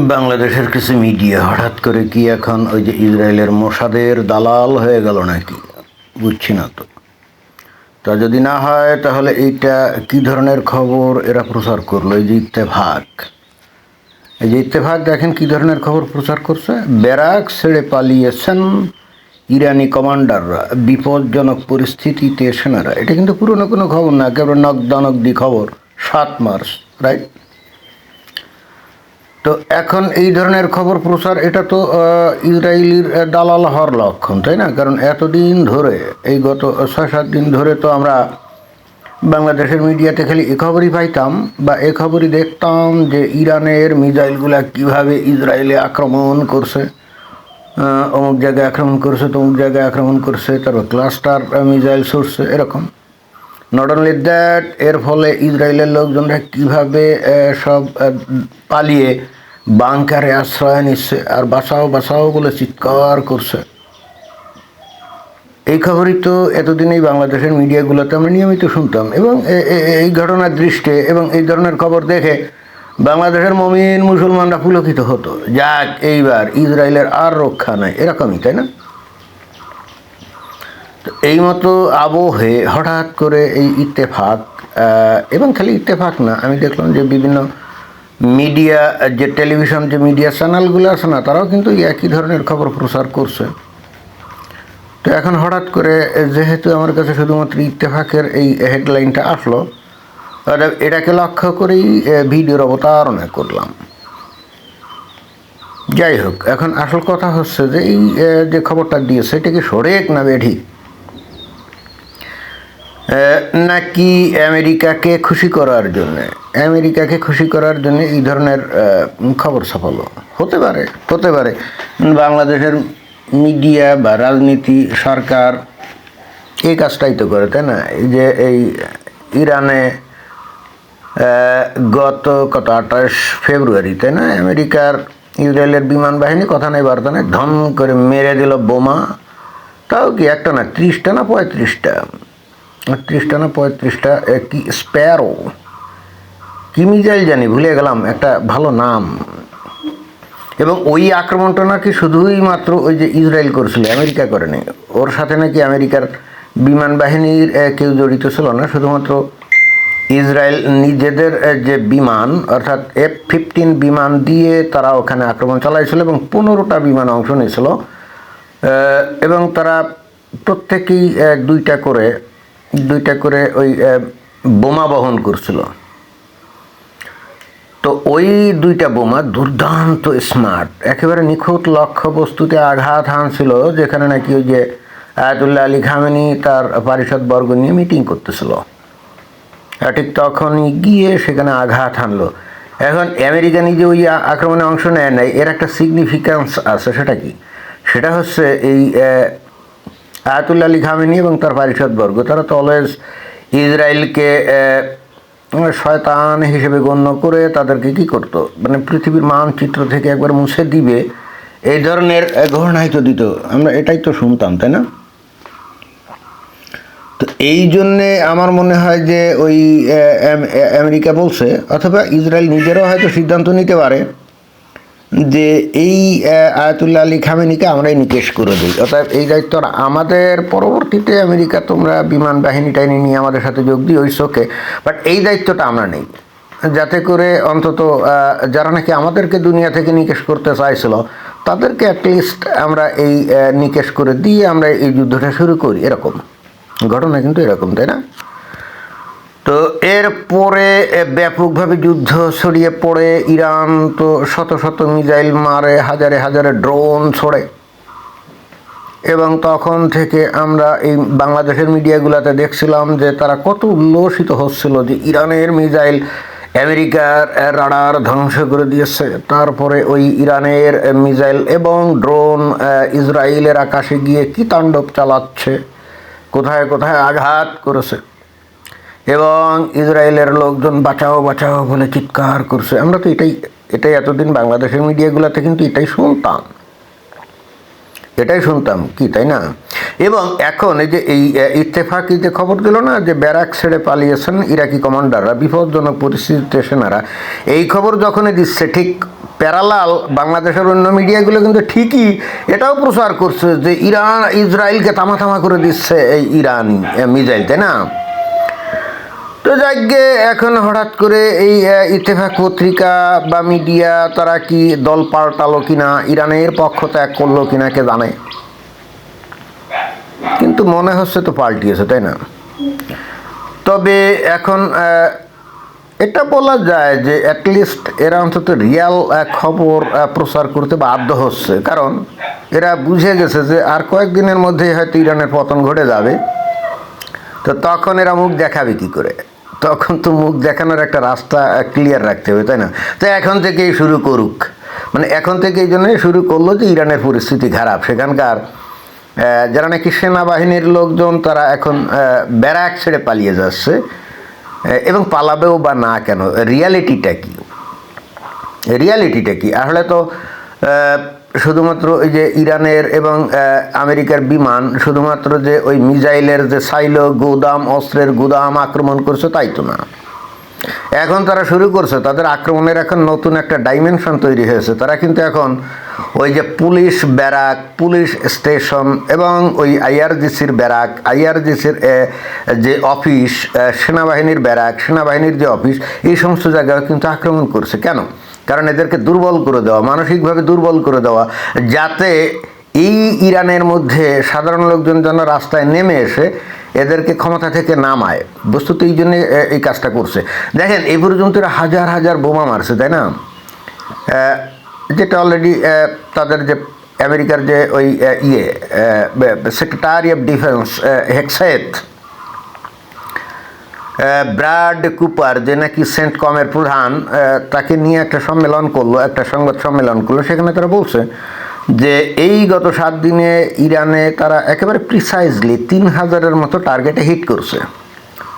বাংলাদেশের কিছু মিডিয়া হঠাৎ করে কি এখন ওই যে ইসরায়েলের মোসাদের দালাল হয়ে গেল নাকি বুঝছি না তো। তা যদি না হয় তাহলে এইটা কি ধরনের খবর এরা প্রচার করলো? এই যে ইত্তেফাক দেখেন কি ধরনের খবর প্রচার করছে। ব্যারাক ছেড়ে পালিয়েছেন ইরানি কমান্ডাররা, বিপজ্জনক পরিস্থিতিতে সেনারা। এটা কিন্তু পুরনো কোনো খবর না, একেবারে নগদানগদি খবর, 7 মার্চ, রাইট? তো এখন এই ধরনের খবর প্রচার, এটা তো ইসরায়েলির দালাল হওয়ার লক্ষণ, তাই না? কারণ এতদিন ধরে, এই গত 6-7 দিন ধরে তো আমরা বাংলাদেশের মিডিয়াতে খালি এ খবরই পাইতাম বা এ খবরই দেখতাম যে ইরানের মিসাইলগুলা কিভাবে ইসরায়েলে আক্রমণ করছে, অমুক জায়গায় আক্রমণ করছে, তমুক জায়গায় আক্রমণ করছে, তারপর ক্লাস্টার মিসাইল ছুটছে, এরকম। নট অনলি দ্যাট, এর ফলে ইসরায়েলের লোকজনরা কীভাবে সব পালিয়ে বাংকারে আশ্রয় নিচ্ছে আর বাঁচাও বাঁচাও বলে চিৎকার করছে। এই খবরই তো এতদিনেই বাংলাদেশের মিডিয়াগুলোতে আমরা নিয়মিত শুনতাম, এবং এই ঘটনার দৃষ্টে এবং এই ধরনের খবর দেখে বাংলাদেশের মমিন মুসলমানরা পুলকিত হতো, যাক এইবার ইসরায়েলের আর রক্ষা নাই, এরকমই, তাই না? তো এই মতো আবহে হঠাৎ করে এই ইত্তেফাক, এবং খালি ইত্তেফাক না, আমি দেখলাম যে বিভিন্ন মিডিয়া, যে টেলিভিশন, যে মিডিয়া চ্যানেলগুলো আছে না, তারাও কিন্তু একই ধরনের খবর প্রচার করছে। তো এখন হঠাৎ করে যেহেতু আমার কাছে শুধুমাত্র ইত্তেফাকের এই হেডলাইনটা আসলো, এটাকে লক্ষ্য করেই ভিডিওর অবতারণা করলাম। যাই হোক, এখন আসল কথা হচ্ছে যে এই যে খবরটা দিয়েছে, এটা কি সঠিক না বেঠিক, নাকি আমেরিকাকে খুশি করার জন্যে এই ধরনের খবর ছাপালো? হতে পারে বাংলাদেশের মিডিয়া বা রাজনীতি, সরকার এই কাজটাই তো করে, তাই না? এই যে এই ইরানে গত 28 ফেব্রুয়ারি, তাই না, আমেরিকার ইসরায়েলের বিমান বাহিনী, কথা নেই বার্তা নেই, ধন করে মেরে দিল বোমা। তাও কি একটা না, 30টা না 35টা কি স্প্যারো, কি মিসাইল জানি ভুলে গেলাম, একটা ভালো নাম। এবং ওই আক্রমণটা নাকি শুধুই মাত্র ওই যে ইসরায়েল করেছিল, আমেরিকা করেনি। ওর সাথে নাকি আমেরিকার বিমান বাহিনীর কেউ জড়িত ছিল না, শুধুমাত্র ইসরায়েল নিজেদের যে বিমান, অর্থাৎ F-15 বিমান দিয়ে তারা ওখানে আক্রমণ চালাইছিল, এবং 15টা বিমান অংশ নিয়েছিল, এবং তারা প্রত্যেকেই দুইটা করে ওই বোমা বহন করছিল। তো ওই 2টা বোমা দুর্দান্ত স্মার্ট, একেবারে নিখুঁত লক্ষ্যবস্তুতে আঘাত হানছিল, যেখানে নাকি ওই যে আয়াতুল্লাহ আলী খামেনি তার পারিষদবর্গ নিয়ে মিটিং করতেছিল, ঠিক তখনই গিয়ে সেখানে আঘাত হানলো। এখন আমেরিকা নিজে ওই আক্রমণে অংশ নেয় নাই, এর একটা সিগনিফিক্যান্স আছে। সেটা কি? সেটা হচ্ছে এই আয়াতুল্লাহ আলী খামেনি এবং তার পারিষদবর্গ, তারা তো অলওয়েজ ইসরায়েলকে শয়তান হিসেবে গণ্য করে তাদেরকে কি করতো, মানে পৃথিবীর মানচিত্র থেকে একবার মুছে দিবে, এই ধরনের ঘোষণাই তো দিত। আমরা এটাই তো শুনতাম, তাই না? তো এই জন্যে আমার মনে হয় যে ওই আমেরিকা বলছে, অথবা ইসরায়েল নিজেরাও হয়তো সিদ্ধান্ত নিতে পারে যে এই আয়াতুল্লাহ আলী খামেনিকে আমরাই নিকেশ করে দিই, অর্থাৎ এই দায়িত্ব আমাদের। পরবর্তীতে আমেরিকা তোমরা বিমান বাহিনী টাইনি নিয়ে আমাদের সাথে যোগ দিই, ওই শোকে, বাট এই দায়িত্বটা আমরা নেই, যাতে করে অন্তত যারা নাকি আমাদেরকে দুনিয়া থেকে নিকেশ করতে চাইছিল, তাদেরকে অ্যাটলিস্ট আমরা এই নিকেশ করে দিয়ে আমরা এই যুদ্ধটা শুরু করি। এরকম ঘটনা কিন্তু এরকম, তাই না? তো এরপরে ব্যাপকভাবে যুদ্ধ ছড়িয়ে পড়ে, ইরান তো শত শত মিসাইল মারে, হাজারে হাজারে ড্রোন ছোড়ে, এবং তখন থেকে আমরা এই বাংলাদেশের মিডিয়াগুলোতে দেখছিলাম যে তারা কত উল্লসিত হচ্ছিল যে ইরানের মিসাইল আমেরিকার রাডার ধ্বংস করে দিয়েছে। তারপরে ওই ইরানের মিসাইল এবং ড্রোন ইসরায়েলের আকাশে গিয়ে কি তাণ্ডব চালাচ্ছে, কোথায় কোথায় আঘাত করেছে, এবং ইসরায়েলের লোকজন বাঁচাও বাঁচাও বলে চিৎকার করছে। আমরা তো এটাই এতদিন বাংলাদেশের মিডিয়াগুলোতে কিন্তু এটাই শুনতাম কি, তাই না? এবং এখন এই যে এই ইত্তেফাকি যে খবর দিল না, যে ব্যারাক ছেড়ে পালিয়েছেন ইরাকি কমান্ডাররা, বিপজ্জনক পরিস্থিতিতে সেনারা, এই খবর যখনই দিচ্ছে ঠিক প্যারালাল বাংলাদেশের অন্য মিডিয়াগুলো কিন্তু ঠিকই এটাও প্রচার করছে যে ইরান ইসরায়েলকে তামা করে দিচ্ছে এই ইরান মিসাইল, তাই না? তো যাকে এখন হঠাৎ করে এই ইত্তেফাক পত্রিকা বা মিডিয়া তারা কি দল পাল্টালো কিনা, ইরানের পক্ষ ত্যাগ করলো কিনা কে জানে, কিন্তু মনে হচ্ছে তো পাল্টিয়েছে, তাই না? তবে এখন এটা বলা যায় যে অ্যাটলিস্ট এরা অন্তত রিয়াল খবর প্রচার করতে বাধ্য হচ্ছে, কারণ এরা বুঝে গেছে যে আর কয়েকদিনের মধ্যে হয়তো ইরানের পতন ঘটে যাবে। তো তখন এরা মুখ দেখাবে কী করে? তখন তো মুখ দেখানোর একটা রাস্তা ক্লিয়ার রাখতে হবে, তাই না? তো এখন থেকেই শুরু করুক, মানে এখন থেকে এই জন্যই শুরু করলো যে ইরানের পরিস্থিতি খারাপ, সেখানকার যারা নাকি সেনাবাহিনীর লোকজন তারা এখন ব্যারাক ছেড়ে পালিয়ে যাচ্ছে, এবং পালাবেও বা না কেন, রিয়ালিটিটা কি? আসলে তো শুধুমাত্র ওই যে ইরানের এবং আমেরিকার বিমান শুধুমাত্র যে ওই মিসাইলের যে সাইলো গুদাম, অস্ত্রের গুদাম আক্রমণ করছে তাই তো না। এখন তারা শুরু করছে তাদের আক্রমণের এখন নতুন একটা ডাইমেনশন তৈরি হয়েছে। তারা কিন্তু এখন ওই যে পুলিশ ব্যারাক, পুলিশ স্টেশন এবং ওই আইআরজিসির ব্যারাক, আইআরজিসির যে অফিস, সেনাবাহিনীর ব্যারাক, সেনাবাহিনীর যে অফিস, এই সমস্ত জায়গায় কিন্তু আক্রমণ করছে। কেন? কারণ এদেরকে দুর্বল করে দেওয়া, মানসিকভাবে দুর্বল করে দেওয়া, যাতে এই ইরানের মধ্যে সাধারণ লোকজন যেন রাস্তায় নেমে এসে এদেরকে ক্ষমতা থেকে নামায়। বস্তুত এই জন্যে এই কাজটা করছে। দেখেন এই পর্যন্ত হাজার হাজার বোমা মারছে, তাই না? যেটা অলরেডি তাদের যে আমেরিকার যে ওই secretary of defence Hegseth Brad Cooper, যে নাকি সেন্টকমের প্রধান, তাকে নিয়ে একটা সম্মেলন করলো, একটা সংবাদ সম্মেলন করলো। সেখানে তারা বলছে যে এই গত 7 দিনে ইরানে তারা একেবারে প্রিসাইজলি 3000-এর মতো টার্গেটে হিট করছে,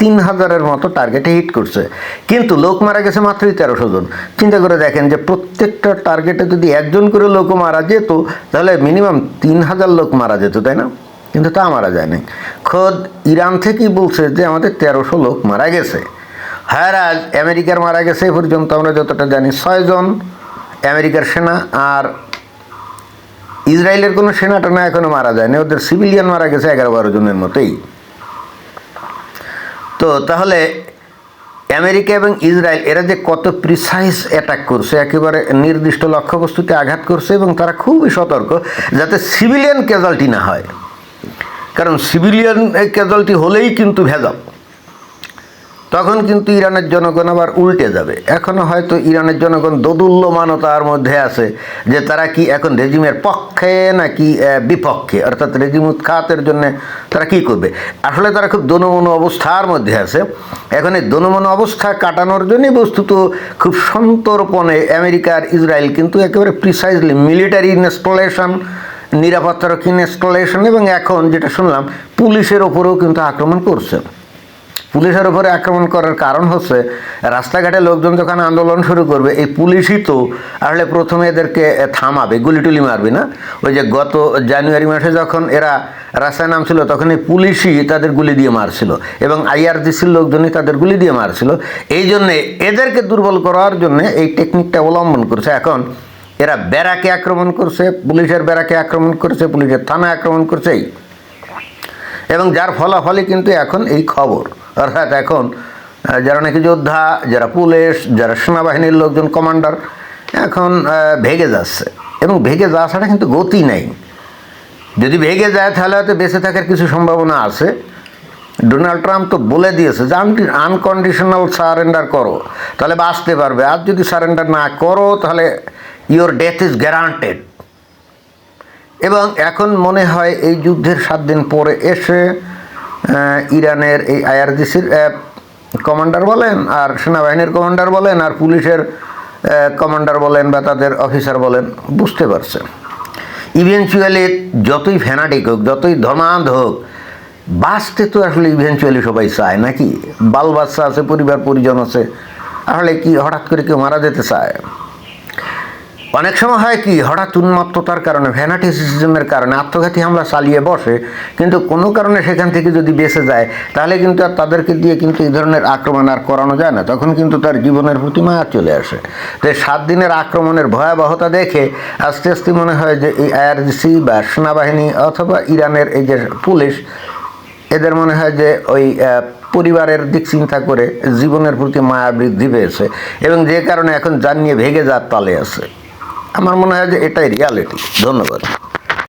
3000-এর মতো টার্গেটে হিট করছে, কিন্তু লোক মারা গেছে মাত্রই 1300 জন। চিন্তা করে দেখেন যে প্রত্যেকটা টার্গেটে যদি একজন করে লোক মারা যেত তাহলে মিনিমাম 3000 লোক মারা যেত, তাই না? কিন্তু তা মারা যায়নি। খোদ ইরান থেকেই বলছে যে আমাদের 1300 লোক মারা গেছে। হ্যাঁ, আজ আমেরিকার মারা গেছে এ পর্যন্ত আমরা যতটা জানি 6 জন আমেরিকার সেনা, আর ইসরায়েলের কোনো সেনা টেনা এখনো মারা যায়নি, ওদের সিভিলিয়ান মারা গেছে 11-12 জনের মতোই। তো তাহলে আমেরিকা এবং ইসরায়েল এরা যে কত প্রিসাইজ অ্যাটাক করছে, একেবারে নির্দিষ্ট লক্ষ্যবস্তুতে আঘাত করছে, এবং তারা খুবই সতর্ক যাতে সিভিলিয়ান ক্যাজুয়ালিটি না হয়, কারণ সিভিলিয়ান ক্যাজুয়ালিটি হলেই কিন্তু ভেজাল, তখন কিন্তু ইরানের জনগণ আবার উল্টে যাবে। এখনও হয়তো ইরানের জনগণ দোদুল্যমানতার মধ্যে আছে যে তারা কি এখন রেজিমের পক্ষে নাকি বিপক্ষে, অর্থাৎ রেজিম উৎখাতের জন্য তারা কি করবে। আসলে তারা খুব দোনমনো অবস্থার মধ্যে আছে। এখন এই দোনমনো অবস্থা কাটানোর জন্যই বস্তুত খুব সন্তর্পণে আমেরিকা আর ইসরায়েল কিন্তু একেবারে প্রিসাইজলি মিলিটারি ইনস্টলেশন, নিরাপত্তারক্ষী ইনস্টলেশন, এবং এখন যেটা শুনলাম পুলিশের ওপরেও কিন্তু আক্রমণ করছে। পুলিশের উপরে আক্রমণ করার কারণ হচ্ছে রাস্তাঘাটে লোকজন যখন আন্দোলন শুরু করবে, এই পুলিশই তো আসলে প্রথমে এদেরকে থামাবে, গুলি টুলি মারবে না। ওই যে গত জানুয়ারি মাসে যখন এরা রাস্তায় নামছিল তখন এই পুলিশই তাদের গুলি দিয়ে মারছিল, এবং আইআরজিসির লোকজনই তাদের গুলি দিয়ে মারছিল। এই জন্যে এদেরকে দুর্বল করার জন্যে এই টেকনিকটা অবলম্বন করছে। এখন এরা ব্যারাকে আক্রমণ করছে, পুলিশের ব্যারাকে আক্রমণ করছে, পুলিশের থানায় আক্রমণ করছে, এবং যার ফলাফলই কিন্তু এখন এই খবর। অর্থাৎ এখন যারা নাকি যোদ্ধা, যারা পুলিশ, যারা সেনাবাহিনীর লোকজন, কমান্ডার, এখন ভেগে যাচ্ছে, এবং ভেগে যাওয়া ছাড়া কিন্তু গতি নেই। যদি ভেগে যায় তাহলে হয়তো বেঁচে থাকার কিছু সম্ভাবনা আছে। ডোনাল্ড ট্রাম্প তো বলে দিয়েছে যে আনকন্ডিশনাল সারেন্ডার করো, তাহলে বাঁচতে পারবে, আর যদি সারেন্ডার না করো তাহলে ইওর ডেথ ইজ গ্যারান্টেড। এবং এখন মনে হয় এই যুদ্ধের 7 দিন পরে এসে ইরানের এই আইআরজিসির কমান্ডার বলেন, আর সেনাবাহিনীর কমান্ডার বলেন, আর পুলিশের কমান্ডার বলেন বা তাদের অফিসার বলেন, বুঝতে পারছে ইভেনচুয়ালি যতই ফ্যানাটিক হোক, যতই ধর্মান্ধ হোক, বাঁচতে তো আসলে ইভেনচুয়ালি সবাই চায় নাকি? বাল বাচ্চা আছে, পরিবার পরিজন আছে, আসলে কি হঠাৎ করে কেউ মারা যেতে চায়? অনেক সময় হয় কি, হঠাৎ উন্মত্ততার কারণে, ভ্যানাটিসিজমের কারণে আত্মঘাতী হামলা চালিয়ে বসে, কিন্তু কোনো কারণে সেখান থেকে যদি বেঁচে যায় তাহলে কিন্তু আর তাদেরকে দিয়ে কিন্তু এই ধরনের আক্রমণ আর করানো যায় না, তখন কিন্তু তার জীবনের প্রতি মায়া চলে আসে। তো 7 দিনের আক্রমণের ভয়াবহতা দেখে আস্তে আস্তে মনে হয় যে এই আইআরজিসি বা সেনাবাহিনী অথবা ইরানের এই যে পুলিশ, এদের মনে হয় যে ওই পরিবারের দিক চিন্তা করে জীবনের প্রতি মায়া বৃদ্ধি পেয়েছে, এবং যে কারণে এখন যান নিয়ে ভেগে যাওয়ার তালে আছে। আমার মনে হয় যে এটাই রিয়ালিটি। ধন্যবাদ।